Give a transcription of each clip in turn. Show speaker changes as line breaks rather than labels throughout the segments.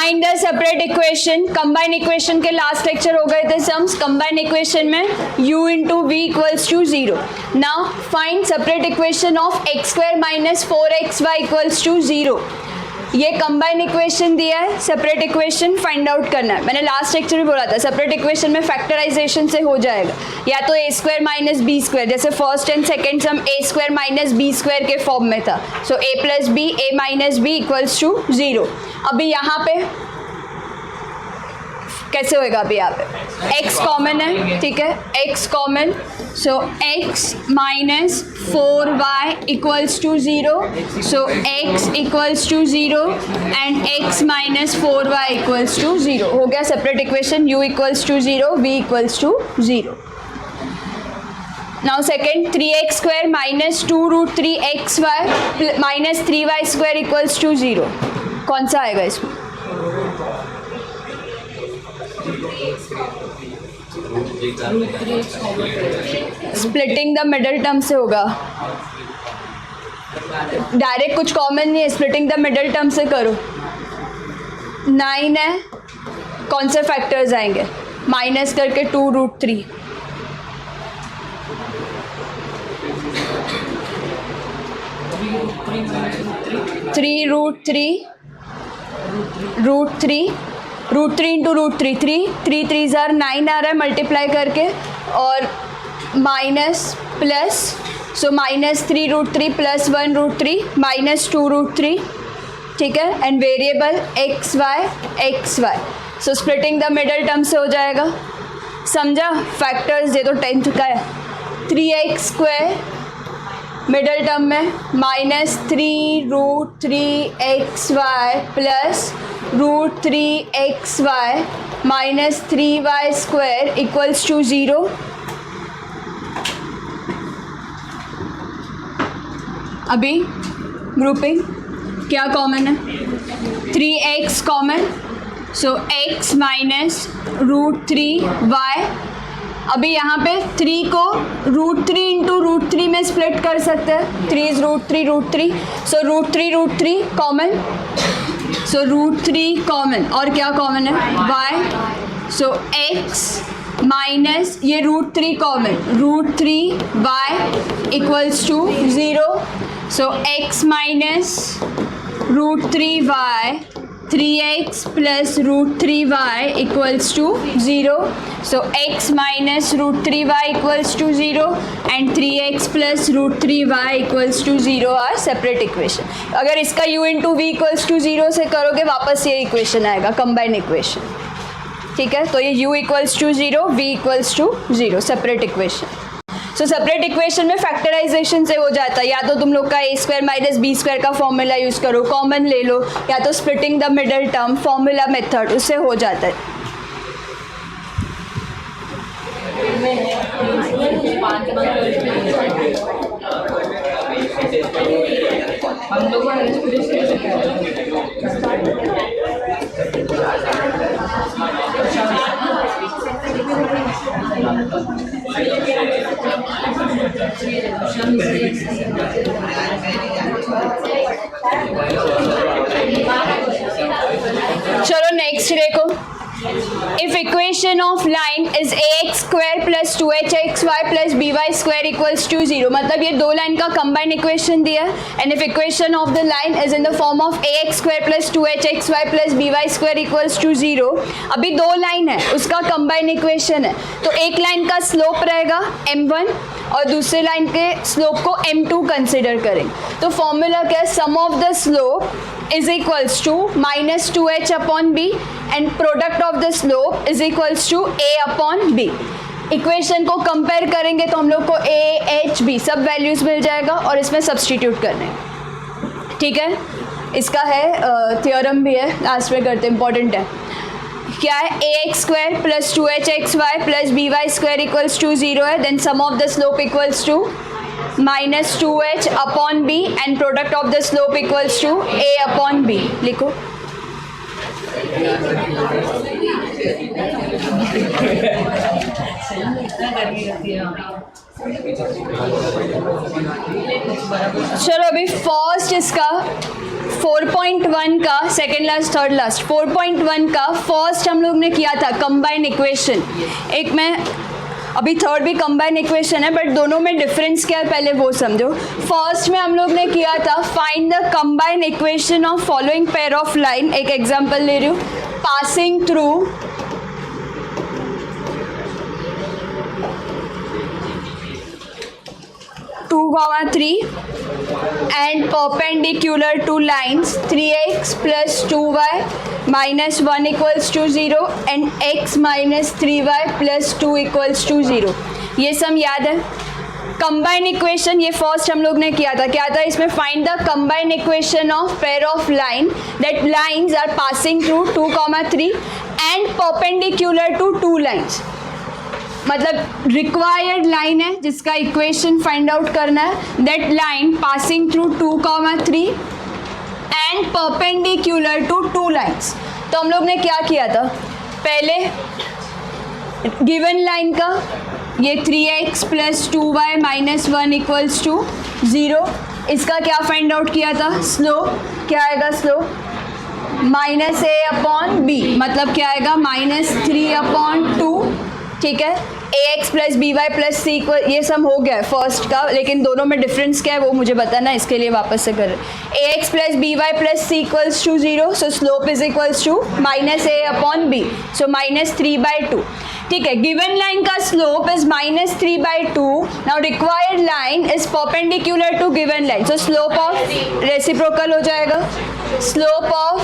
Find the separate equation. Combine equation के last lecture हो गए थे सम्स. कंबाइन इक्वेशन में u into we equals to 0. Now find separate equation of x square minus 4xy equals to 0. ये combine equation दिया है, separate equation find out करना है. मैंने लास्ट लेक्चर में बोला था सेपरेट इक्वेशन में फैक्टराइजेशन से हो जाएगा, या तो A square minus B square, जैसे first and second sum A square minus B square के फॉर्म में था. So A plus B, A minus B equals to 0. अभी यहाँ पे कैसे होएगा? अभी यहाँ पे x कॉमन है, ठीक है, x common. So x minus 4y equals to 0. So x equals to 0 and x minus 4y equals to 0. हो गया separate equation. u equals to 0, v equals to 0. Now second 3x square minus 2 root 3xy minus 3y square equals to 0. कौन सा आएगा इसमें? Splitting the middle term से होगा. Direct कुछ common नहीं है, स्प्लिटिंग द मिडल टर्म से करो. 9 है, कौन से फैक्टर्स आएंगे? माइनस करके 2 root 3. Root three into root three, 3 3 ज़ार 9 आ रहा है मल्टीप्लाई करके, और minus plus. So minus 3 root 3 plus 1 root 3 minus 2 root 3, ठीक है, and variable x y. So splitting the middle term से हो जाएगा. समझा? फैक्टर्स ये तो 10th का है. 3x स्क्वायर मिडल टर्म में minus 3 root 3xy plus root 3xy minus 3y square equals to 0. अभी ग्रुपिंग क्या कॉमन है? 3x common. So x minus root 3y. अभी यहाँ पे 3 को रूट 3 इंटू रूट 3 में स्प्लिट कर सकते हैं. 3 is root 3. So root 3 common. So root 3 common, और क्या कॉमन है? y. सो x माइनस ये root 3 common, root 3y equals to 0. So x minus root 3y, 3x plus root 3y equals to 0. So x minus root 3y equals to 0 and 3x plus root 3y equals to 0 are separate equation. अगर इसका u into we equals to 0 से करोगे वापस ये equation आएगा, combine equation. ठीक है, तो ये u equals to 0, v equals to 0, separate equation. So separate equation में फैक्टराइजेशन से हो जाता है. या तो तुम लोग का a square minus B square का फॉर्मूला यूज़ करो, कॉमन ले लो, या तो splitting the middle term formula method, उससे हो जाता है. चलो नेक्स्ट देखो. If equation of line is ax square plus 2hxy plus by square equals to 0. मतलब ये दो लाइन का कंबाइन इक्वेशन दिया है. And if equation of the line is in the form of ax square plus 2hxy plus by square equals to 0. अभी दो line है, उसका कंबाइन इक्वेशन है, तो एक लाइन का स्लोप रहेगा m1 और दूसरे लाइन के स्लोप को m2 कंसिडर करेंगे. तो फॉर्मूला क्या है? Sum of the slope is equals to minus 2h upon b and product of the slope is equals to a upon b. Equation को कंपेयर करेंगे तो हम लोग को a, h, b सब वैल्यूज मिल जाएगा और इसमें सब्सटीट्यूट करने. ठीक है, इसका है थ्योरम भी है, लास्ट में करते, इंपॉर्टेंट है. क्या है? ax square plus 2hxy plus by square equals to 0 है. Then sum of the slope equals to minus 2h upon b and product of the slope equals to a upon b. लिखो. चलो अभी first इसका 4.1 का second last third last 4.1 का first हम लोग ने किया था कंबाइन इक्वेशन। एक में अभी थर्ड भी कंबाइन इक्वेशन है बट दोनों में डिफरेंस क्या है पहले वो समझो। फर्स्ट में हम लोग ने किया था find the combine equation of following pair of line. एक एग्जांपल ले रही हूँ, passing through 2, 3 and perpendicular to lines 3x plus 2y minus 1 equals to 0 and x minus 3y plus 2 equals to 0। ये सब याद है। कंबाइन इक्वेशन ये first हम लोग ने किया था, क्या था इसमें, find the combine equation of pair of line that lines are passing through 2, 3 and perpendicular to 2 lines. मतलब रिक्वायर्ड लाइन है जिसका इक्वेशन फाइंड आउट करना है, that line passing through 2, 3 and perpendicular to 2 lines. तो हम लोग ने क्या किया था, पहले गिवन लाइन का ये 3x plus 2y minus 1 equals to 0, इसका क्या फाइंड आउट किया था, स्लोप। क्या आएगा slope, minus a upon b, मतलब क्या आएगा -3/2। ठीक है, ax plus B Y plus C equal, ये सब हो गया है फर्स्ट का, लेकिन दोनों में डिफरेंस क्या है वो मुझे बताना है, इसके लिए वापस से कर रहे। ax plus B Y plus C equals to 0, so slope is equals to -a upon b, so -3/2। ठीक है, गिवन लाइन का slope is -3/2। Now required line is perpendicular to given line, so slope of reciprocal हो जाएगा, slope of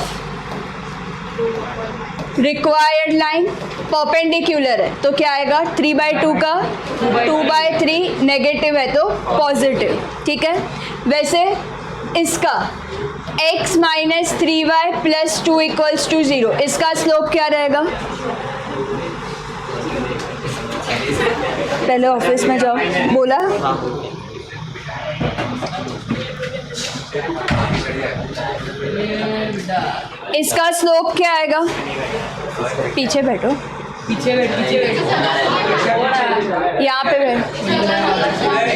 required line perpendicular है तो क्या आएगा, 3/2 का 2/3 नेगेटिव है तो पॉजिटिव। ठीक है, वैसे इसका x minus 3y plus 2 equals to 0, इसका स्लोप क्या रहेगा, पहले ऑफिस में जाओ, बोला इसका स्लोप क्या आएगा, पीछे बैठो, पीछे बैठ, यहाँ पे बैठ,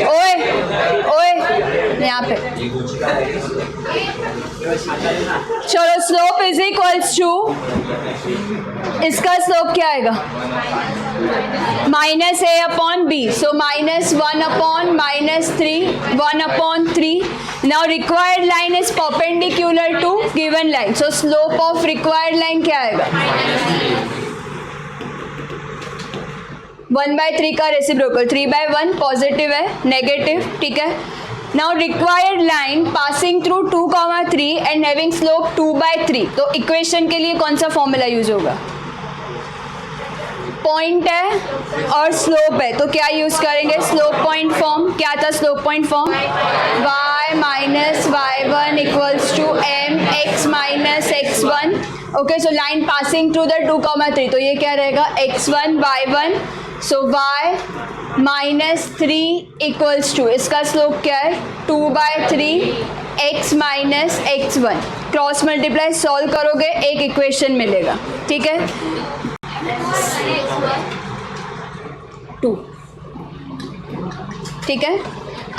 ओए ओए यहाँ पे। चलो स्लोप इज इक्वल्स टू, इसका स्लोप क्या आएगा, -a upon b, so -1 upon -3, 1/3। Now required line is perpendicular to given line, so slope of required line क्या आएगा, 1/3 का रेसिप्रोकल, 3/1 पॉजिटिव है नेगेटिव। ठीक है, now required line passing through 2, 3 and having slope 2/3, तो इक्वेशन के लिए कौन सा फॉर्मूला यूज होगा, पॉइंट है और स्लोप है तो क्या यूज करेंगे, स्लोप पॉइंट फॉर्म। क्या था slope point form, y minus y1 equals to mx minus x1। Okay, so line passing through the 2, 3, तो ये क्या रहेगा, x1 y1, सो y -3 इक्वल्स टू, इसका स्लोप क्या है, 2/3 x minus x1। Cross multiply solve करोगे एक इक्वेशन मिलेगा। ठीक है, 2। ठीक है,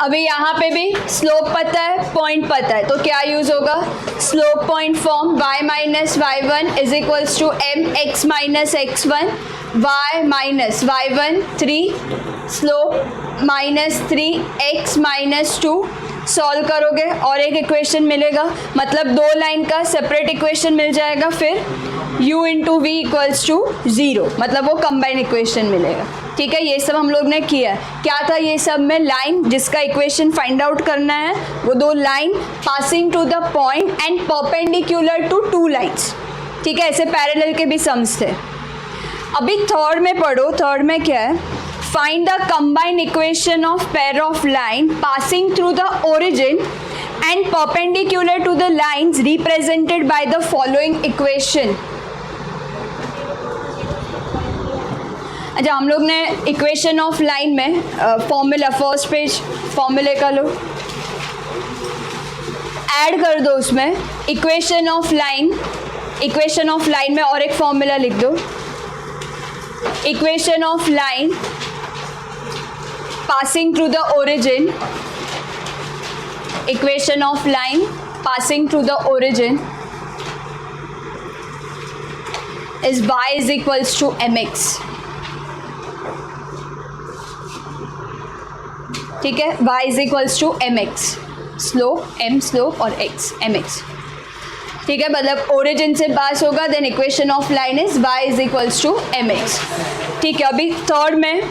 अभी यहाँ पे भी स्लोप पता है, पॉइंट पता है, तो क्या यूज होगा, slope point form, y minus y1 is equals to mx minus x1, y minus y1 3, slope -3x minus 2। Solve करोगे और एक इक्वेशन मिलेगा, मतलब 2 लाइन का सेपरेट इक्वेशन मिल जाएगा, फिर u into we equals to 0, मतलब वो कंबाइन इक्वेशन मिलेगा। ठीक है, ये सब हम लोग ने किया है। क्या था ये सब में, लाइन जिसका इक्वेशन फाइंड आउट करना है, वो 2 line passing to the point and perpendicular to 2 lines. ठीक है, ऐसे पैरेलल के भी सम्स थे। अभी थर्ड में पढ़ो, थर्ड में क्या है, find the combine equation of pair of line passing through the origin and perpendicular to the lines represented by the following equation. अच्छा, हम लोग ने इक्वेशन ऑफ लाइन में फॉर्मूला, फर्स्ट पेज फॉर्मूले का लो, ऐड कर दो उसमें equation of line. Equation of line में और एक फॉर्मूला लिख दो, equation of line passing through the origin, equation of line passing through the origin is y is equals to mx. ठीक है, y is equals to mx, slope m slope और x mx. ठीक है, मतलब origin से pass होगा, then equation of line is y is equals to mx. ठीक है, अभी थर्ड में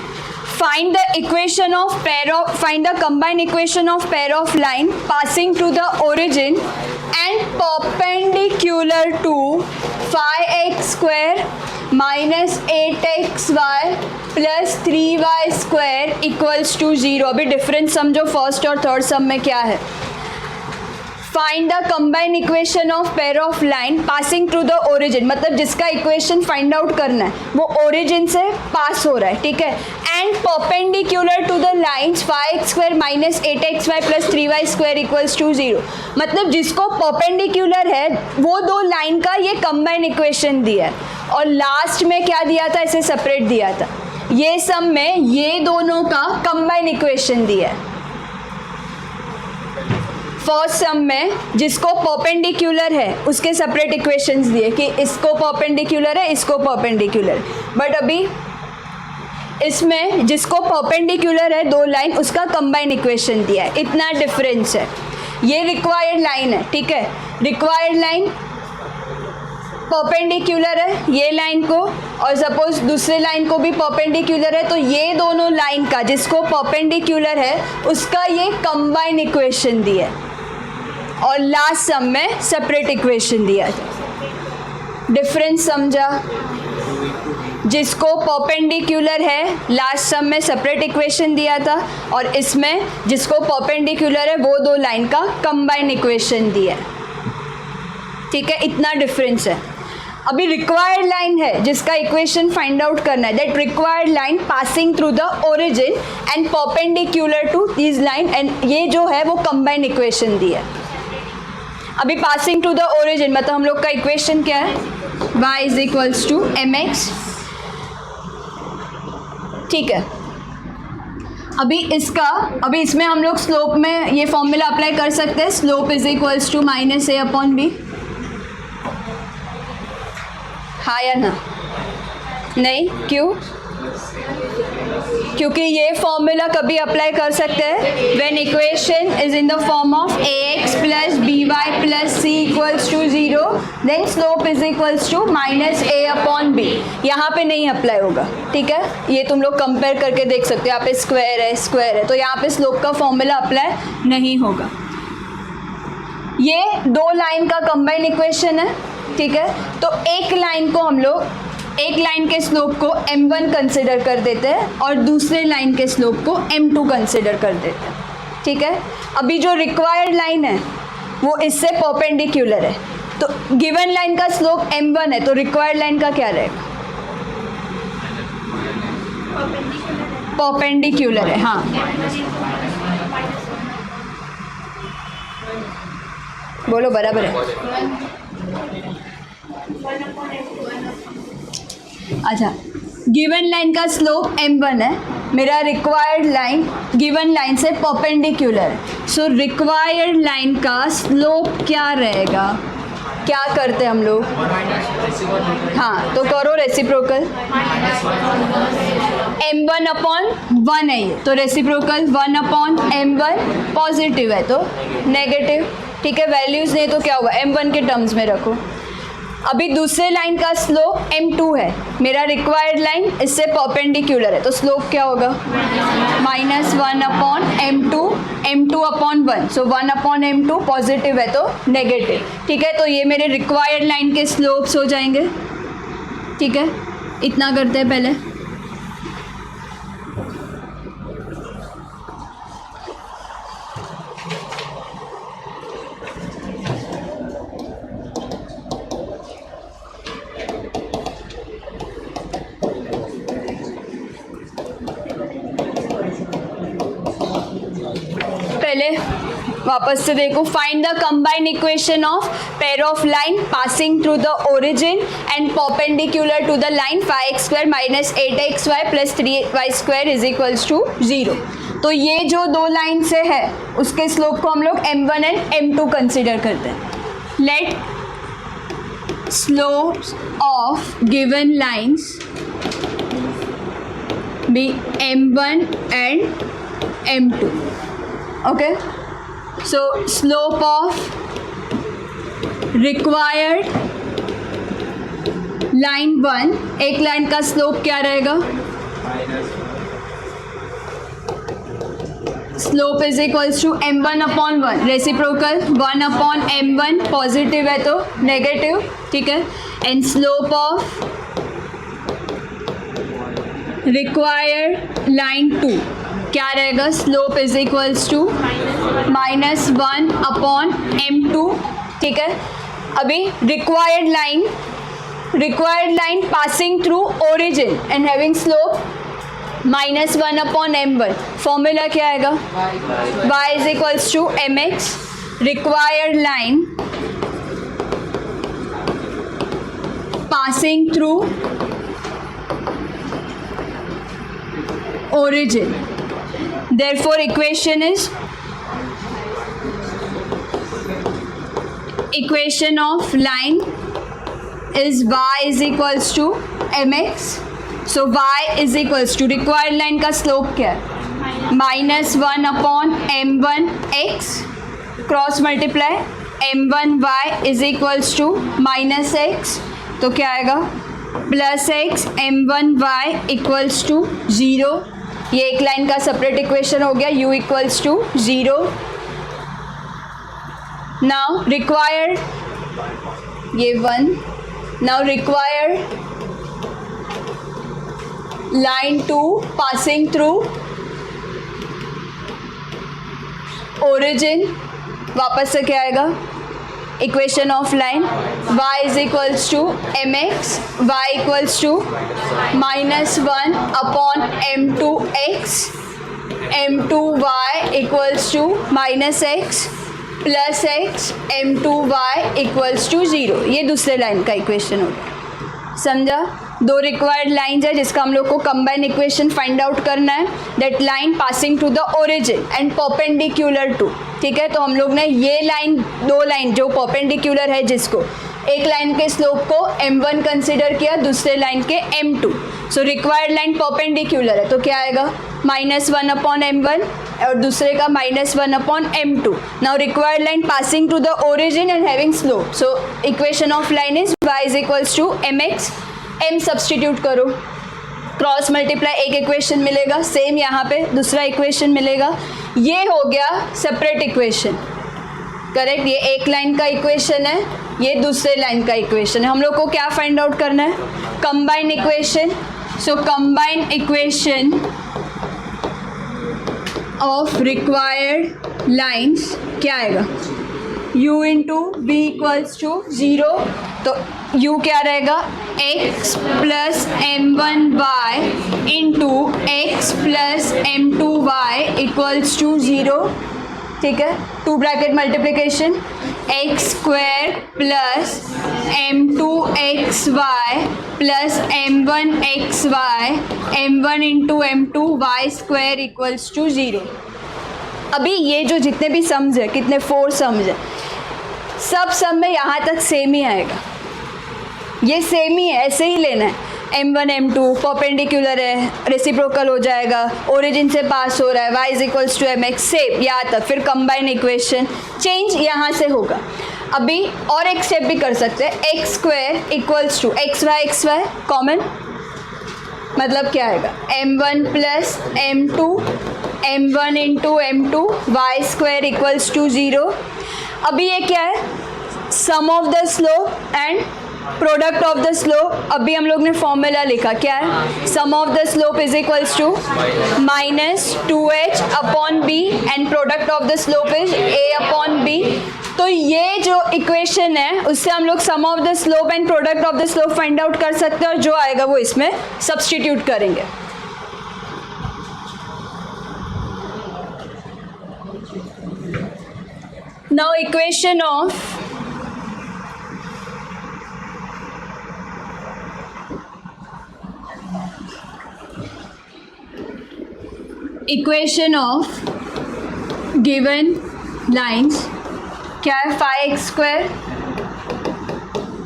find the equation of pair of find the combined equation of pair of line passing through the origin and perpendicular to 5x² minus 8xy plus 3y square equals to 0. अभी difference समझो first और third सम में क्या है. Find the combined equation of pair of line passing through the origin, मतलब जिसका equation find out करना है वो ओरिजिन से पास हो रहा है. ठीक है, and perpendicular to the lines 5x² minus 8xy plus 3y square equals to 0. मतलब जिसको परपेंडिकुलर है वो दो लाइन का ये कंबाइंड इक्वेशन दिया है. और लास्ट में क्या दिया था, इसे सेपरेट दिया था. ये सम में ये दोनों का कंबाइंड इक्वेशन दिया है. फर्स्ट सम में जिसको परपेंडिकुलर है उसके सेपरेट इक्वेशंस दिए कि इसको परपेंडिकुलर है, इसको परपेंडिकुलर. बट अभी इसमें जिसको परपेंडिकुलर है दो लाइन, उसका कंबाइंड इक्वेशन दिया है. इतना डिफरेंस है. ये रिक्वायर्ड लाइन है. ठीक है, रिक्वायर्ड लाइन परपेंडिकुलर है ये लाइन को, और सपोज दूसरे लाइन को भी परपेंडिकुलर है, तो ये दोनों लाइन का जिसको परपेंडिकुलर है उसका ये कंबाइंड इक्वेशन दिया है. और लास्ट सम में सेपरेट इक्वेशन दिया था. डिफरेंस समझा. जिसको परपेंडिकुलर है लास्ट सम में सेपरेट इक्वेशन दिया था, और इसमें जिसको परपेंडिकुलर है वो दो लाइन का कंबाइंड इक्वेशन दिया है. ठीक है, इतना डिफरेंस है. अभी रिक्वायर्ड लाइन है जिसका इक्वेशन फाइंड आउट करना है. That required line passing through the origin and perpendicular to this line, and ये जो है वो कंबाइंड इक्वेशन दी है. अभी पासिंग टू द ओरिजिन मतलब हम लोग का इक्वेशन क्या है, y is equals to mx. ठीक है, अभी इसमें हम लोग स्लोप में ये फॉर्मूला अप्लाई कर सकते हैं. Slope is equals to minus a upon B. हाँ या ना? नहीं, क्यों? क्योंकि ये फॉर्मूला कभी अप्लाई कर सकते हैं when equation is in the form of ax plus by plus c equals to 0, then slope is equals to minus a upon B. यहाँ पे नहीं अप्लाई होगा. ठीक है, ये तुम लोग कंपेयर करके देख सकते हो. यहाँ पे स्क्वायर है तो यहाँ पे स्लोप का फॉर्मूला अप्लाई नहीं होगा. ये दो लाइन का कंबाइंड इक्वेशन है. ठीक है, तो एक लाइन को हम लोग एक लाइन के स्लोप को m1 कंसिडर कर देते हैं और दूसरे लाइन के स्लोप को m2 कंसिडर कर देते हैं. ठीक है, अभी जो रिक्वायर्ड लाइन है वो इससे परपेंडिकुलर है, तो गिवन लाइन का स्लोप m1 है, तो रिक्वायर्ड लाइन का क्या रहेगा, परपेंडिकुलर है. हाँ, बोलो बराबर है. अच्छा, गिवन लाइन का स्लोप m1 है, मेरा रिक्वायर्ड लाइन गिवन लाइन से परपेंडिकुलर. सो रिक्वायर्ड लाइन का स्लोप क्या रहेगा, क्या करते हैं हम लोग. हाँ, तो करो रेसिप्रोकल. m1 अपॉन 1 है ये, तो रेसिप्रोकल 1 अपॉन m1. पॉजिटिव है तो नेगेटिव. ठीक है, वैल्यूज़ नहीं तो क्या होगा, m1 के टर्म्स में रखो. अभी दूसरे लाइन का स्लोप m2 है, मेरा रिक्वायर्ड लाइन इससे परपेंडिकुलर है, तो स्लोप क्या होगा, माइनस 1 अपॉन m2 अपॉन 1. सो 1 अपॉन m2 पॉजिटिव है तो नेगेटिव. ठीक है, तो ये मेरे रिक्वायर्ड लाइन के स्लोप्स हो जाएंगे. ठीक है, इतना करते हैं पहले. वापस से देखो. Find the combined equation of pair of line passing through the origin and perpendicular to the line 5x² minus 8xy plus 3y square is equals to 0. तो ये जो दो लाइन से है उसके स्लोप को हम लोग m1 एंड m2 कंसिडर करते हैं. Let slopes of given lines be m1 and m2. okay, so slope of required line 1, एक लाइन का स्लोप क्या रहेगा? Slope is equals to m1 upon 1, reciprocal 1 upon m1, positive है तो negative, ठीक है. And slope of required line 2 क्या रहेगा? Slope is equals to -1 upon m2, ठीक है. अभी required line passing through origin and having slope -1 upon m1. Formula क्या आएगा? y is equals to mx. Required line passing through origin. Therefore, equation of line is y is equals to mx. So y is equals to required line का slope क्या है? -1 upon m1 x cross multiply m1 y is equals to -x. तो क्या आएगा? +x m1 y equals to 0. ये एक line का separate equation हो गया. u equals to 0. Now required ये 1. Now required line 2 passing through origin. वापस से क्या आएगा? Equation of line y is equals to mx, y equals to -1 upon m2 x, m2 y equals to -x plus x m2 y equals to 0. ये दूसरे line का equation हो गया. समझा? दो रिक्वायर्ड लाइन्स है जिसका हम लोग को कंबाइन इक्वेशन फाइंड आउट करना है. That line passing to the origin and perpendicular to, ठीक है. तो हम लोग ने ये लाइन, दो लाइन जो परपेंडिकुलर है जिसको, एक लाइन के स्लोप को m1 कंसिडर किया, दूसरे लाइन के m2. So required line perpendicular है तो क्या आएगा? -1 अपॉन m1 और दूसरे का -1 upon m2. Now required line passing to the origin and having slope. So equation of line is y is equals to mx. m substitute करो, cross multiply, एक equation मिलेगा. सेम यहाँ पे दूसरा इक्वेशन मिलेगा. ये हो गया सेपरेट इक्वेशन, करेक्ट. ये एक लाइन का इक्वेशन है, ये दूसरे लाइन का इक्वेशन है. हम लोग को क्या फाइंड आउट करना है? Combine equation. So combine equation of required lines क्या आएगा? u into we equals to 0. तो u क्या रहेगा? x plus m1y into X plus m2y equals to 0, ठीक है. 2 bracket multiplication X square plus m2xy plus m1xy m1 into m2 y square equals to 0. अभी ये जो जितने भी सम्स है, कितने 4 सम्स है, सब सम में यहाँ तक सेम ही आएगा. ये सेम ही है, ऐसे ही लेना है. m1 m2 परपेंडिकुलर है, रेसिप्रोकल हो जाएगा, ओरिजिन से पास हो रहा है, y is equals to mx, same यहाँ तक. फिर कंबाइन इक्वेशन, चेंज यहाँ से होगा. अभी और एक स्टेप भी कर सकते हैं. X square equals to xy common, मतलब क्या आएगा? m1 plus m2 m1 into m2 y square equals to 0. अभी ये क्या है? Sum of the slope and product of the slope. अभी हम लोग ने फॉर्मूला लिखा, क्या है? Sum of the slope is equals to -2h upon b and product of the slope is a upon b. तो ये जो इक्वेशन है उससे हम लोग sum of the slope and product of the slope find out कर सकते हैं और जो आएगा वो इसमें सब्सटीट्यूट करेंगे. Now equation of equation of given lines क्या है, 5x²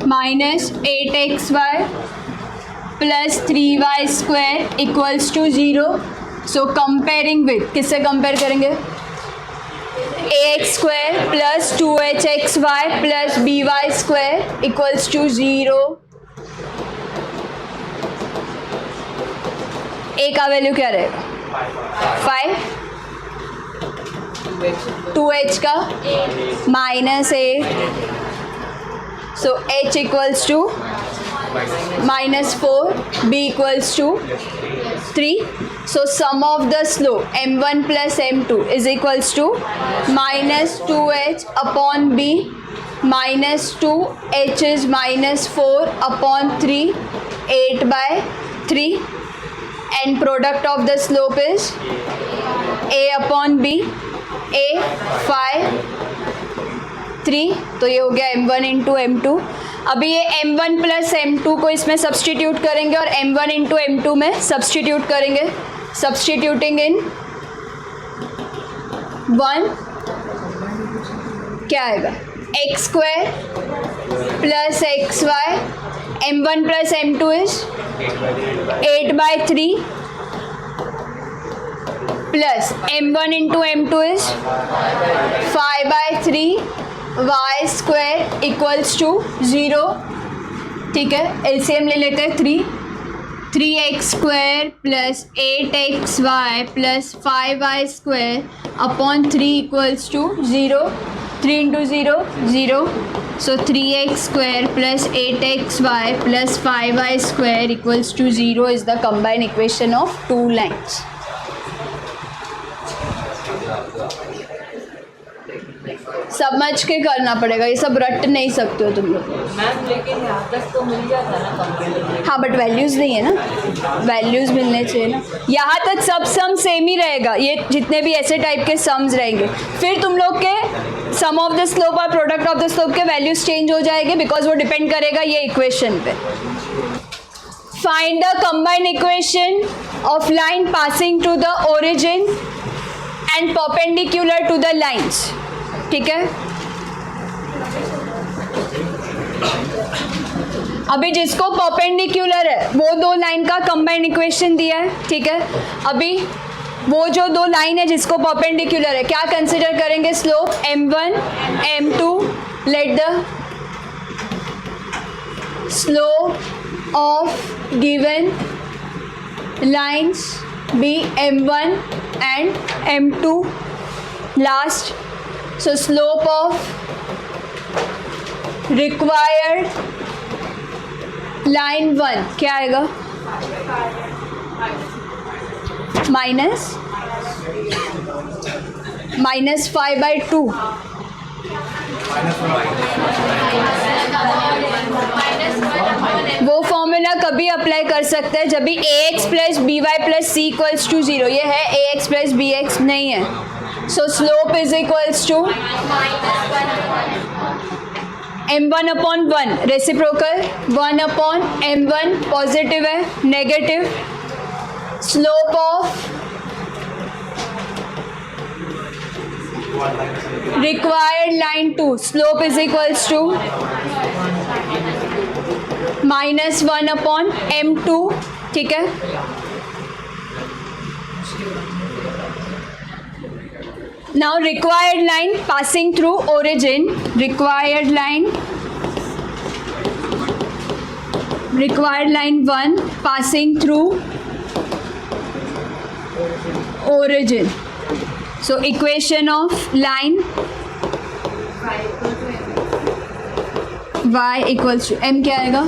minus 8xy plus 3y² equals to 0. So comparing with, किससे कंपेयर करेंगे, ax² plus 2hxy plus by² equals to 0. a का वैल्यू क्या रहेगा, 5, 2h का -8. सो h equals to -4, b equals to 3. So sum of the slope m1 plus m2 is equals to -2h upon b minus 2h is -4 upon 3, 8/3, and product of the slope is a upon b, a 5, 3. तो ये हो गया m1 into m2. अभी ये m1 plus m2 को इसमें substitute करेंगे और m1 इंटू m2 में सब्सटीट्यूट करेंगे. सब्सटीट्यूटिंग इन 1 क्या आएगा, x² plus xy, m1 plus m2 is 8/3 plus m1 into m2 is 5/3 y² equals to 0. ठीक है, एलसीएम ले लेते हैं. 3x² plus 8xy plus 5y² upon 3 equals to 0. 3 into 0 0. सो 3x² plus 8xy plus 5y² equals to 0 is the combined equation of two lines. समझ के करना पड़ेगा, ये सब रट नहीं सकते हो तुम लोग.
मैम लेकिन यहाँ तक तो मिल जाता है ना कंप्लीट.
हाँ बट वैल्यूज़ नहीं है ना, वैल्यूज़ मिलने चाहिए ना. यहाँ तक सब सम सेम ही रहेगा, ये जितने भी ऐसे टाइप के सम्स रहेंगे. फिर तुम लोग के सम ऑफ द स्लोप और प्रोडक्ट ऑफ द स्लोप के वैल्यूज चेंज हो जाएंगे बिकॉज वो डिपेंड करेगा ये इक्वेशन पे. Find the combined equation of line passing to the origin and perpendicular to the lines. ठीक है, अभी जिसको परपेंडिकुलर है वो दो लाइन का कंबाइंड इक्वेशन दिया है. ठीक है, अभी वो जो दो लाइन है जिसको परपेंडिकुलर है क्या कंसिडर करेंगे, slope m1 m2. Let the slope of given lines be m1 and m2 last. So slope of required line 1 क्या आएगा, -5/2. वो फॉर्मूला कभी अप्लाई कर सकते हैं जब भी ax plus by plus c equals to 0. ये है ax प्लस bx नहीं है. So slope is equals to m1 upon 1 reciprocal 1 upon m1 positive है negative. Slope of required line 2 slope is equals to -1 upon m2. ठीक है, now required line passing through origin, required line 1 passing through origin. So equation of line y equals to m क्या आएगा,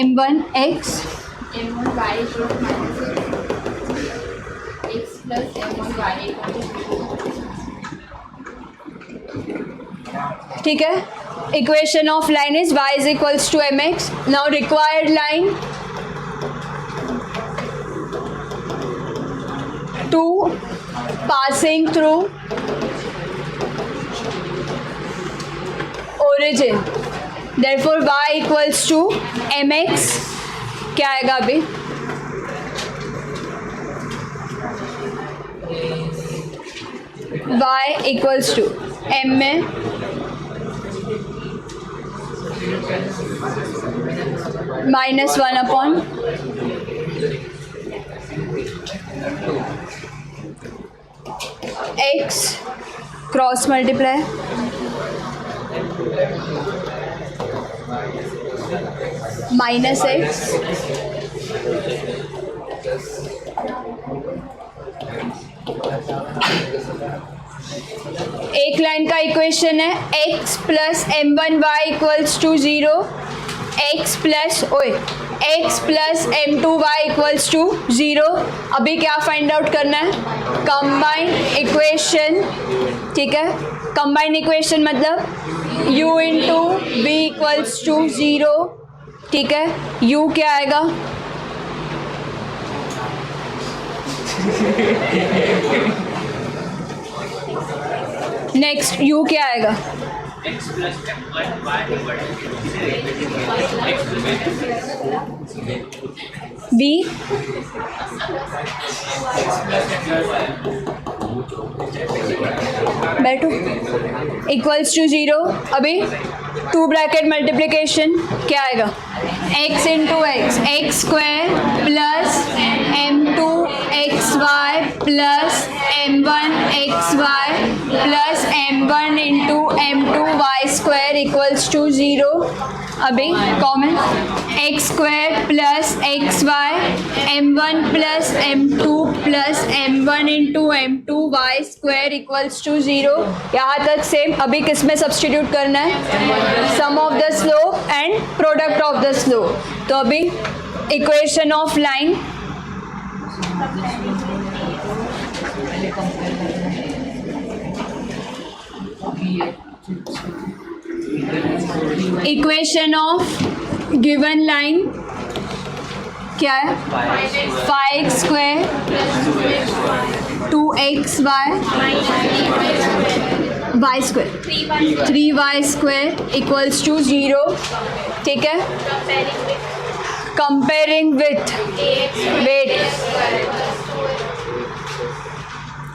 m1 x
m1y x plus m1y.
ठीक है, equation of line is y is equals to mx. Now required line 2 passing through origin. Therefore y equals to mx क्या आएगा अभी? y equals to m में -1/, x cross multiply -x एक line का equation है x plus m1y equals to 0, x plus m2y equals to 0। अभी क्या find out करना है? कंबाइंड इक्वेशन, ठीक है। कंबाइंड इक्वेशन मतलब u into v equals to 0, ठीक है। u क्या आएगा? नेक्स्ट u क्या आएगा? v बैठो इक्वल्स टू 0। अभी 2 ब्रैकेट मल्टीप्लिकेशन क्या आएगा? x into X square plus m2xy plus m1xy plus m1 into m2y square equals to 0। अभी common x square plus xy m1 plus m2 plus m1 into m2y square equals to 0। यहाँ तक same. अभी किस में substitute करना है? Sum of the slope and product of the slope. तो अभी equation of line equation of given line क्या है? 5x square 2xy y square 3y square equals to 0, ठीक है। Comparing with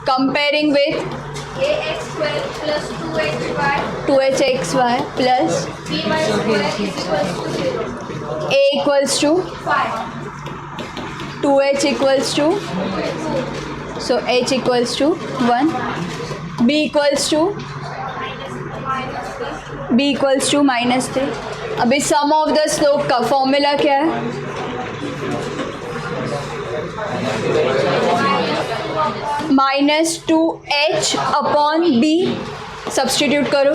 comparing with
ax square plus 2xy
2hxy plus
3y square is equals to 0.
a equals to
5.
2h equals to, so h equals to 1, b equals to -3। अभी sum of the slope का formula क्या है? -2h upon b। Substitute करो।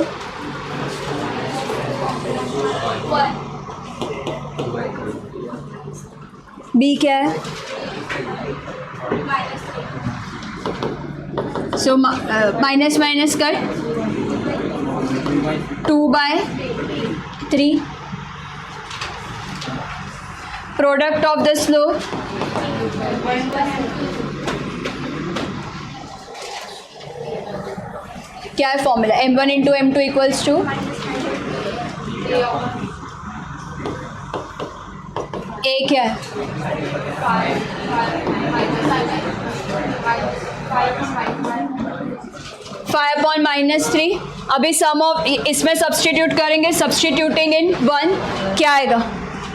b क्या है? So minus minus कर 2/3 product of the slope क्या है formula? m1 into m2 equals to a क्या है? 5/-3। अभी सम ऑफ इसमें सब्सटीट्यूट करेंगे। सब्सटीट्यूटिंग इन 1 क्या आएगा?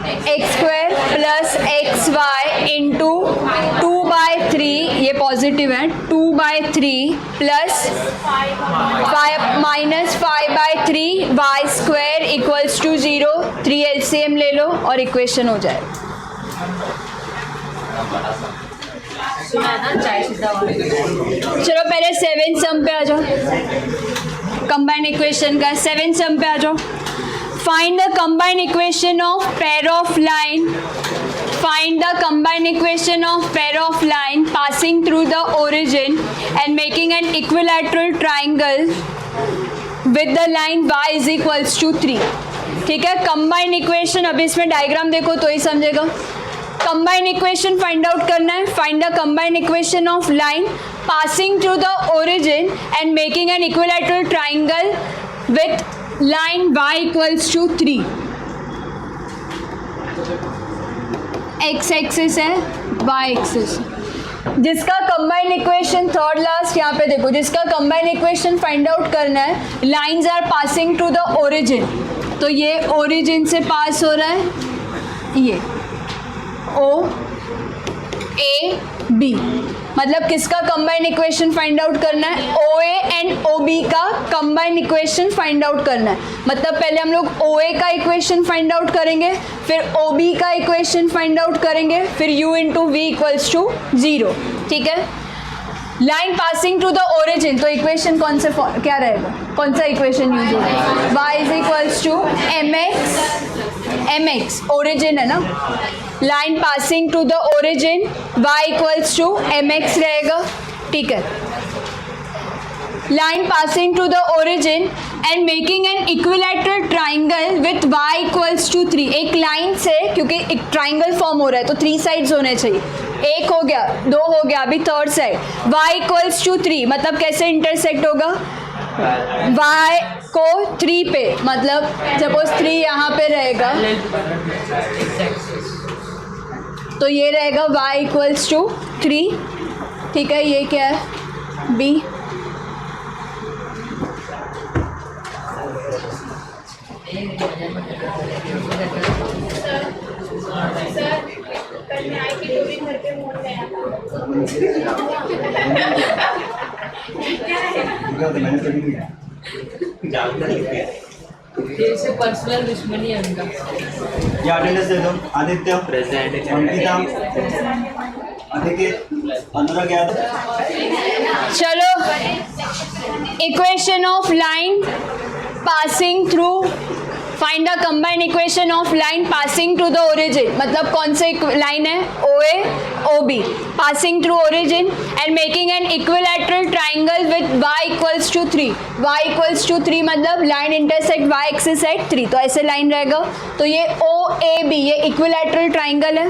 X square plus X Y into 2/3, ये पॉजिटिव है, 2/3 plus 5-5/3 Y square equals to 0। 3 LCM ले लो और इक्वेशन हो जाए। चलो पहले 7 सम पे आ जाओ। कंबाइंड इक्वेशन का 7 सम पे आ जाओ। Find the combined equation of pair of line. Find the combined equation of pair of line passing through the origin and making an equilateral triangle with the line y is equals to 3. ठीक है, combined equation अभी इसमें diagram देखो तो ही समझेगा। combined equation find out करना है। Find the combined equation of line passing through the origin and making an equilateral triangle with line y equals to 3. X axis है, वाई एक्सिस। जिसका combine equation third last यहाँ पे देखो, जिसका combine equation find out करना है, lines are passing to the origin, तो ये ओरिजिन से पास हो रहा है, ये ओ ए बी, मतलब किसका कंबाइन इक्वेशन फाइंड आउट करना है, O A and O B का कंबाइन इक्वेशन फाइंड आउट करना है। मतलब पहले हम लोग ओ ए का इक्वेशन फाइंड आउट करेंगे, फिर ओ बी का इक्वेशन फाइंड आउट करेंगे, फिर u into we equals to 0, ठीक है। Line passing to the origin, तो इक्वेशन कौन से क्या रहेगा, कौन सा इक्वेशन यूज होगा, y is equals to M X, origin है ना, line passing to the origin y equals to M X रहेगा, ठीक है। Line passing to the origin and making an equilateral triangle with y equals to 3, एक line से, क्योंकि एक triangle form हो रहा है तो 3 साइड्स होने चाहिए, एक हो गया, 2 हो गया, अभी third side, y equals to 3, मतलब कैसे इंटरसेक्ट होगा, y को 3 पे, मतलब सपोज 3 यहाँ पे रहेगा तो ये रहेगा y इक्वल्स टू 3, ठीक है। ये क्या है, b,
जैसे पर्सनल दुश्मनी है उनका।
ये अटेंडेंस दे दो। आदित्य प्रेजेंट, अंकिता अनिकेत, अनुराग यादव।
चलो, equation of line passing through, find the combined equation of line passing to the origin, मतलब कौन से लाइन है, O A O B, passing through origin and making an equilateral triangle with y equals to 3, y equals to 3 मतलब line intersect y axis at 3, तो ऐसे line रहेगा। तो ये ओ ए बी, ये इक्विलैटरल ट्राइंगल है,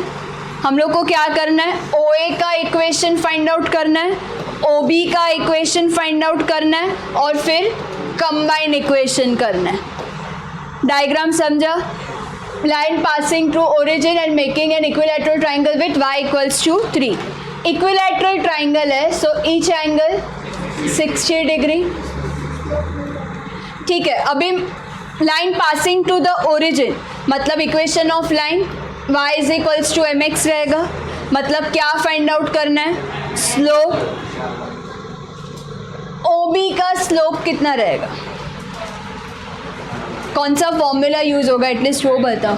हम लोग को क्या करना है, ओ ए का इक्वेशन फाइंड आउट करना है, ओ बी का इक्वेशन फाइंड आउट करना है और फिर कंबाइन इक्वेशन करना है। डायग्राम समझा, line passing through origin and making an equilateral triangle with y equals to 3, equilateral triangle है, सो ईच एंगल 60 डिग्री, ठीक है। अभी line passing to the origin, मतलब equation of line y is equals to M X रहेगा, मतलब क्या find out करना है, स्लोप, ओ बी का स्लोप कितना रहेगा, कौन सा फॉर्मूला यूज होगा, एटलीस्ट वो बताओ।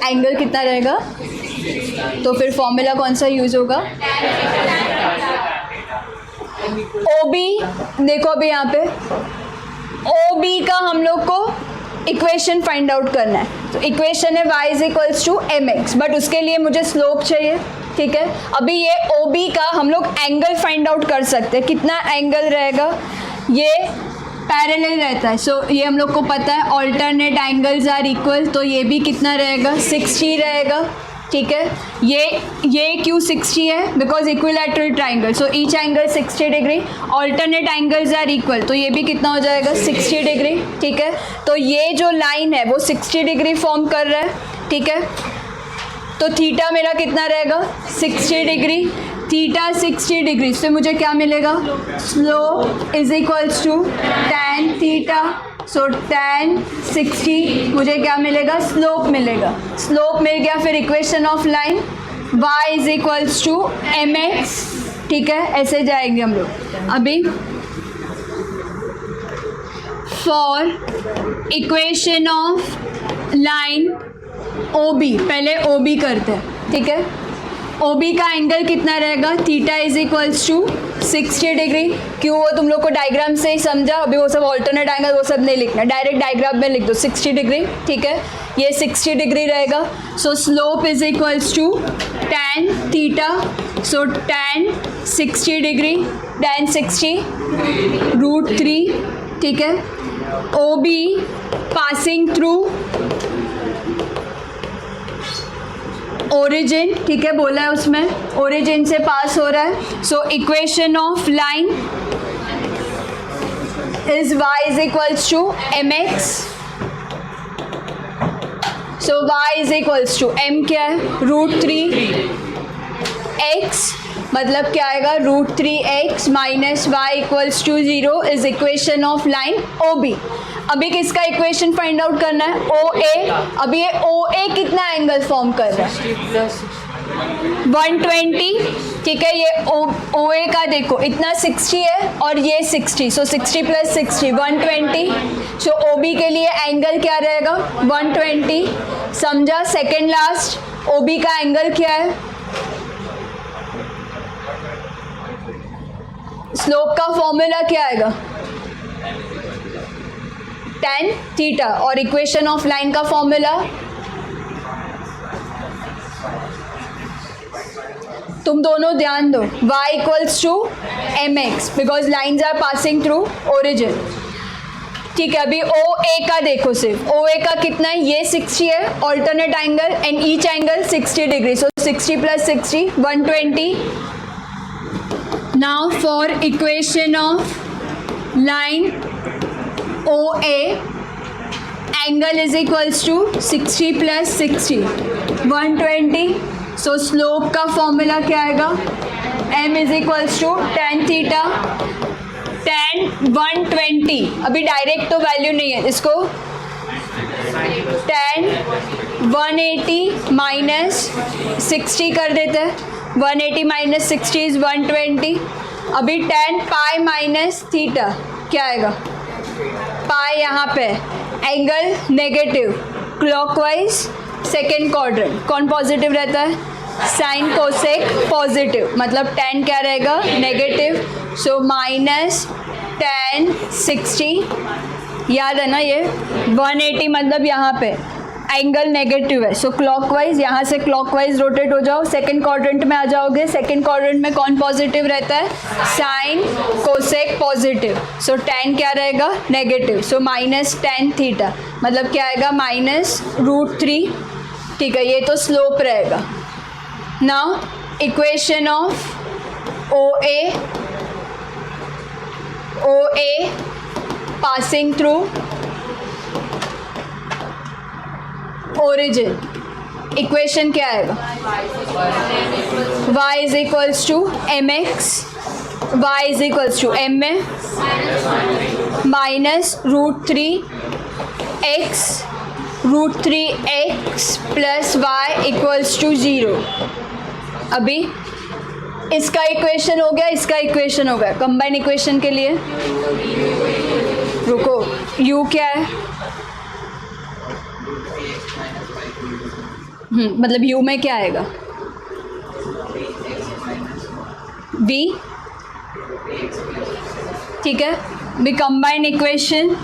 एंगल कितना रहेगा, तो फिर फॉर्मूला कौन सा यूज होगा, ओ बी, देखो अभी यहाँ पे ओ बी का हम लोग को इक्वेशन फाइंड आउट करना है, तो इक्वेशन है y is equals to M X, but उसके लिए मुझे स्लोप चाहिए, ठीक है। अभी ये ओ बी का हम लोग एंगल फाइंड आउट कर सकते हैं, कितना एंगल रहेगा, ये पैरेलल रहता है, सो ये हम लोग को पता है, ऑल्टरनेट एंगल्स आर इक्वल, तो ये भी कितना रहेगा, 60 रहेगा, ठीक है। ये क्यों 60 है, because equilateral triangle, so each angle 60 degree, alternate angles are equal, तो ये भी कितना हो जाएगा, 60 डिग्री, ठीक है। तो ये जो लाइन है वो 60 डिग्री फॉर्म कर रहा है, ठीक है। तो थीटा मेरा कितना रहेगा, 60 डिग्री, थीटा 60 डिग्री से मुझे क्या मिलेगा, slope is equals to tan theta, so tan 60 मुझे क्या मिलेगा, स्लोप मिलेगा, स्लोप मिल गया, फिर equation of line y is equals to M x, ठीक है। ऐसे जाएंगे हम लोग। अभी for equation of line O B, पहले ओ बी करते हैं, ठीक है। ओ बी का एंगल कितना रहेगा, theta is equals to 60 degree, क्यों, वो तुम लोग को डायग्राम से ही समझा, अभी वो सब ऑल्टरनेट एंगल वो सब नहीं लिखना, डायरेक्ट डायग्राम में लिख दो 60 डिग्री, ठीक है। ये 60 डिग्री रहेगा, so slope is equals to tan theta, so tan 60 degree, tan 60 √3, ठीक है। O B passing through origin, ठीक है, बोला है उसमें ओरिजिन से पास हो रहा है, सो equation of line is y is equals to mx. So y is equals to m क्या है √3 x मतलब क्या आएगा √3x minus y equals to 0 is equation of line OB. अभी किसका इक्वेशन फाइंड आउट करना है OA. अभी ये OA कितना एंगल फॉर्म कर रहा है 120. ठीक है, ये OA का देखो इतना 60 है और ये 60, सो 60 + 60 120. सो OB के लिए एंगल क्या रहेगा 120. समझा. सेकेंड लास्ट OB का एंगल क्या है, स्लोप का फॉर्मूला क्या आएगा tan थीटा और इक्वेशन ऑफ लाइन का फॉर्मूला तुम दोनों ध्यान दो y equals to mx because lines are passing through origin. ठीक है, अभी OA का देखो सिर्फ OA का कितना है, ये 60 है alternate angle and each angle 60 degree. So 60 + 60 120. Now for equation of line OA, angle is equals to 60 + 60 120. So slope का फॉर्मूला क्या आएगा m is equals to tan theta tan 120. अभी डायरेक्ट तो वैल्यू नहीं है, इसको tan 180 माइनस 60 कर देते हैं. 180 माइनस 60 इज 120. अभी tan पाई माइनस थीटा क्या आएगा, पाई यहाँ पे angle negative clockwise second quadrant. कौन पॉजिटिव रहता है, साइन कोसेक पॉजिटिव, मतलब tan क्या रहेगा नेगेटिव. So minus tan 60. याद है ना, ये 180 मतलब यहाँ पे एंगल नेगेटिव है. सो क्लॉकवाइज यहाँ से क्लॉकवाइज रोटेट हो जाओ, सेकंड क्वाड्रेंट में आ जाओगे. सेकंड क्वाड्रेंट में कौन पॉजिटिव रहता है, साइन कोसेक पॉजिटिव. सो tan क्या रहेगा negative. So minus tan theta मतलब क्या आएगा -√3. ठीक है, ये तो स्लोप रहेगा. Now equation of OA passing through origin. Equation क्या आएगा y is equals to mx, y is equals to m में minus √3x √3x plus y equals to 0. अभी इसका इक्वेशन हो गया, इसका इक्वेशन हो गया. कंबाइन इक्वेशन के लिए रुको, u क्या है मतलब u में क्या आएगा v. ठीक है, भी combine equation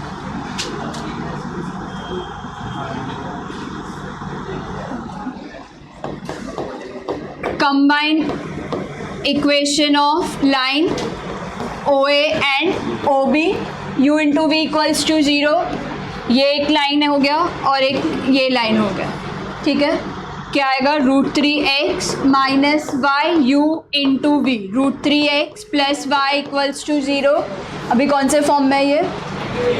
of line OA and OB u into we equals to 0. ये एक लाइन हो गया और एक ये लाइन हो गया. ठीक है, क्या आएगा √3x minus y u into v. √3x plus y equals to 0. अभी कौन से फॉर्म में है ये,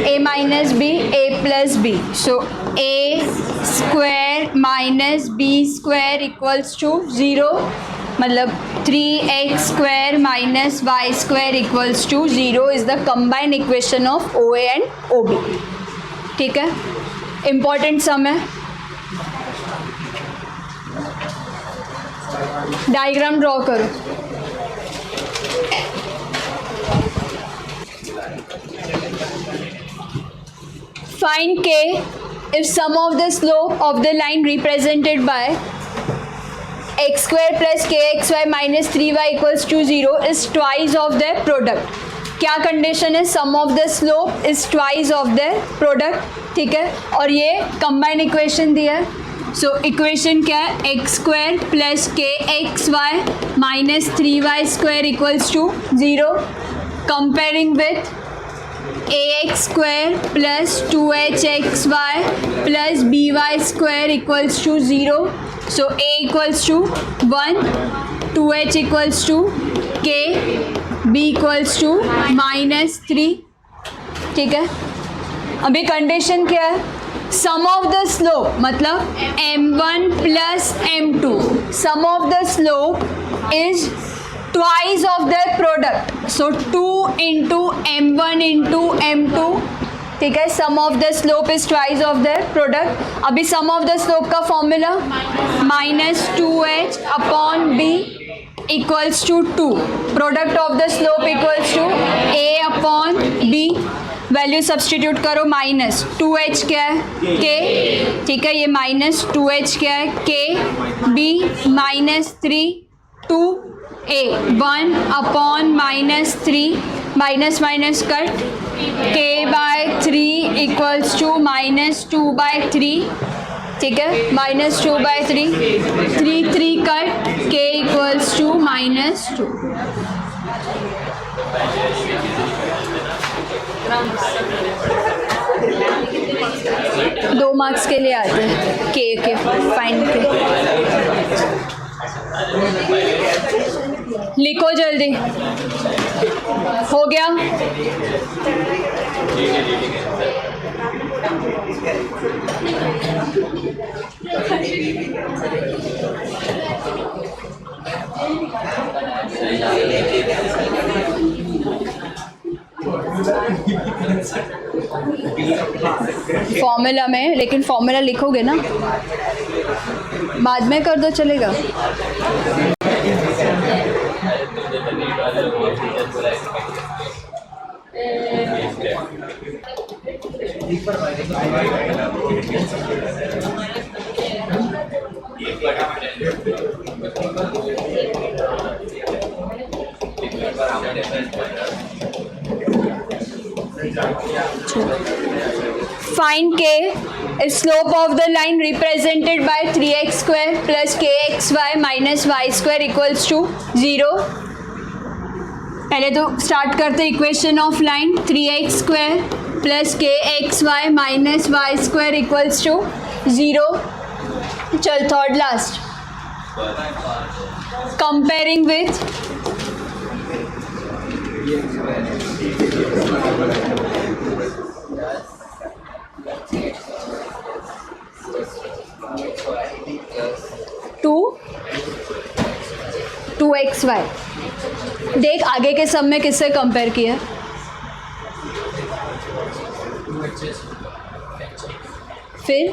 a minus b a plus b. So a² minus b² equals to 0 मतलब 3x² minus y² equals to 0 is the combined equation of OA and OB. ठीक है, important sum है. डायग्राम ड्रॉ करो. Find k if sum of the slope of the line represented by x² plus kxy minus 3y equals to 0 is twice of their product. क्या condition है, sum of the slope is twice of the product. ठीक है, और ये combined equation दिया है. So equation क्या है, x² plus kxy minus 3y² equals to 0. Comparing with ax² plus 2hxy plus by² equals to 0. So a equals to 1, 2h equals to k, b equals to -3. ठीक है, अभी condition क्या है, sum of the slope मतलब m1 plus m2, sum of the slope is twice of the product, so 2 into m1 into m2, ठीक है, sum of the slope is twice of the product. अभी sum of the slope का formula -2h upon b equals to 2, product of the slope equals to a upon b, value substitute करो, -2h क्या है k, ठीक है, ये -2h क्या है k, b -3 2a 1 upon -3, minus minus cut, k by 3 equals to -2/3, ठीक है, -2/3, 3 cut, k equals to -2। 2 marks के लिए आते हैं के फाइंड के, लिखो जल्दी, हो गया। फॉर्मूला में, लेकिन फॉर्मूला लिखोगे ना, बाद में कर दो चलेगा। Find k if slope of the line represented by 3x square plus kxy minus y square equals to 0। पहले तो स्टार्ट करते equation of line, 3x square plus kxy minus Y square equals to 0। चल third last, comparing with two X Y. देख आगे के सब में किससे कंपेयर किया, फिर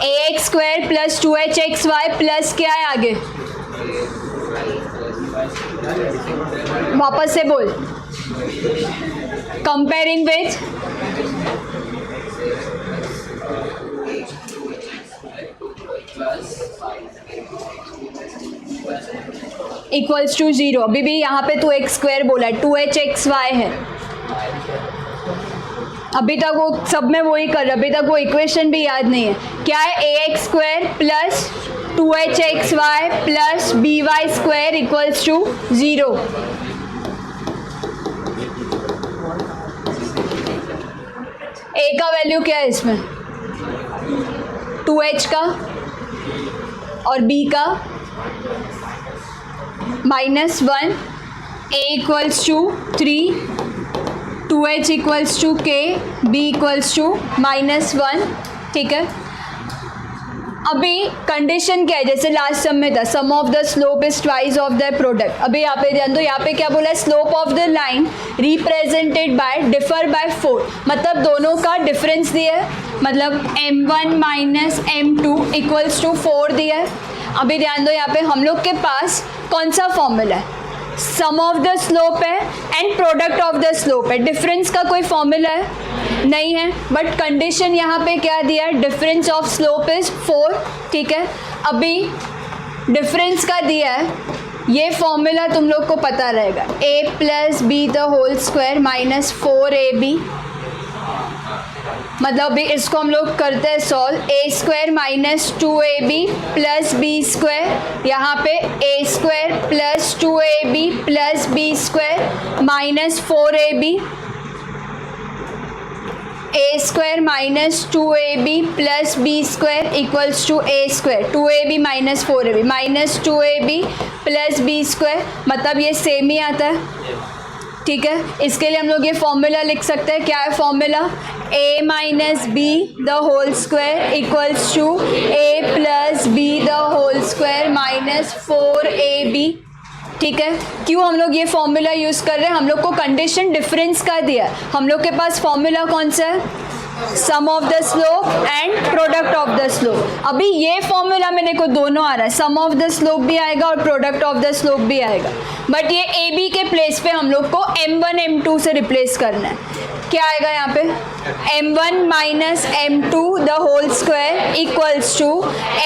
A X square plus 2hxy plus क्या है आगे, वापस से बोल, कंपेयरिंग विथ इक्वल्स टू 0। अभी भी यहाँ पे तू एक्स स्क्वायर बोला है, 2hxy है, अभी तक वो सब में वही कर, अभी तक वो इक्वेशन भी याद नहीं है। क्या है, A X square plus 2hxy plus by square equals to 0। A का वैल्यू क्या है इसमें, 2h का, और b का -1, a equals to 3, 2h equals to k, b equals to -1, ठीक है। अभी कंडीशन क्या है, जैसे लास्ट सम में था, sum of the slope is twice of the product. अभी यहाँ पे ध्यान दो, यहाँ पे क्या बोला है, slope of the line represented by differ by 4, मतलब दोनों का डिफरेंस दिया है, मतलब m1 minus m2 equals to 4 दिया है। अभी ध्यान दो, यहाँ पे हम लोग के पास कौन सा फॉर्मूला है, सम ऑफ द स्लोप है and product of the slope है, डिफरेंस का कोई फॉर्मूला है नहीं है, बट कंडीशन यहाँ पे क्या दिया है, डिफरेंस ऑफ स्लोप इज 4, ठीक है। अभी डिफरेंस का दिया है, ये फॉर्मूला तुम लोग को पता रहेगा, a plus B the whole square minus 4ab, मतलब अभी इसको हम लोग करते हैं solve, A square minus 2ab plus B square, यहाँ पे A square plus 2ab plus B square minus 4ab, A square minus 2ab plus B square equals to A square, 2ab minus 4ab minus 2ab plus B square, मतलब ये same ही आता है, ठीक है, इसके लिए हम लोग ये फॉर्मूला लिख सकते हैं. क्या है formula? a minus b the whole square equals to a plus B the whole square minus 4ab. ठीक है, क्यों हम लोग ये फॉर्मूला यूज़ कर रहे हैं? हम लोग को कंडीशन डिफरेंस का दिया है. हम लोग के पास फॉर्मूला कौन सा है? Sum of the slope and product of the slope. अभी ये फॉर्मूला मेरे को दोनों आ रहा है, सम ऑफ द स्लोप भी आएगा और प्रोडक्ट ऑफ द स्लोप भी आएगा. बट ये ए बी के प्लेस पे हम लोग को m1 m2 से रिप्लेस करना है. क्या आएगा यहाँ पे? m1 minus m2 the whole square equals to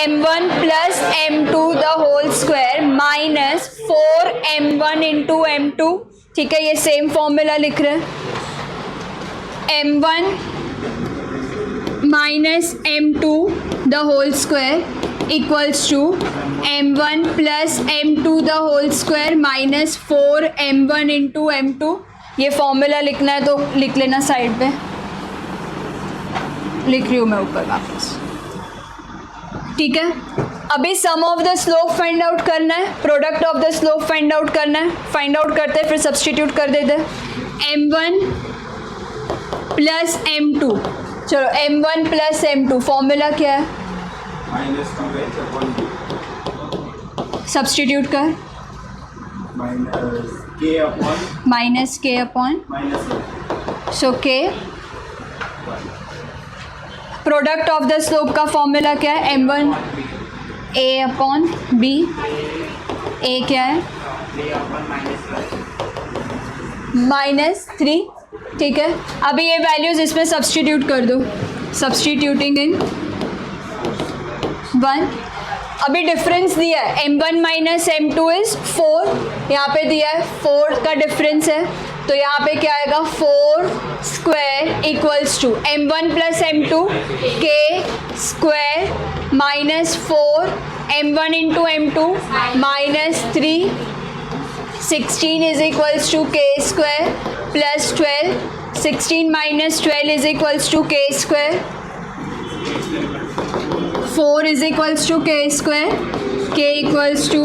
m1 plus m2 the whole square minus 4m1 into m2. ठीक है, ये सेम फॉर्मूला लिख रहे हैं. m1 minus m2 the whole square equals to m1 plus m2 the whole square minus 4m1 into m2. ये formula लिखना है तो लिख लेना साइड पे. लिख रही हूँ मैं ऊपर वापस. ठीक है, अभी sum of the slope find out करना है, product of the slope find out करना है. फाइंड आउट करते हैं, फिर सब्सटीट्यूट कर देते हैं. m1 plus m2. चलो m1 प्लस m2 फॉर्मूला क्या है? सब्सटीट्यूट कर. माइनस के अपॉन सो के. प्रोडक्ट ऑफ द स्लोप का फॉर्मूला क्या है? m1 a upon b. a क्या है? -3. ठीक है, अभी ये वैल्यूज़ इसमें सब्सटीट्यूट कर दो. Substituting in 1. अभी डिफरेंस दिया है m1 माइनस m2 इज़ 4. यहाँ पे दिया है 4 का डिफरेंस है, तो यहाँ पे क्या आएगा? 4 square equals to m1 plus m2 K square minus 4 m1 into m2 minus 3. 16 is equals to K square plus 12. 16 minus 12 is equals to K square. 4 is equals to K square. K equals to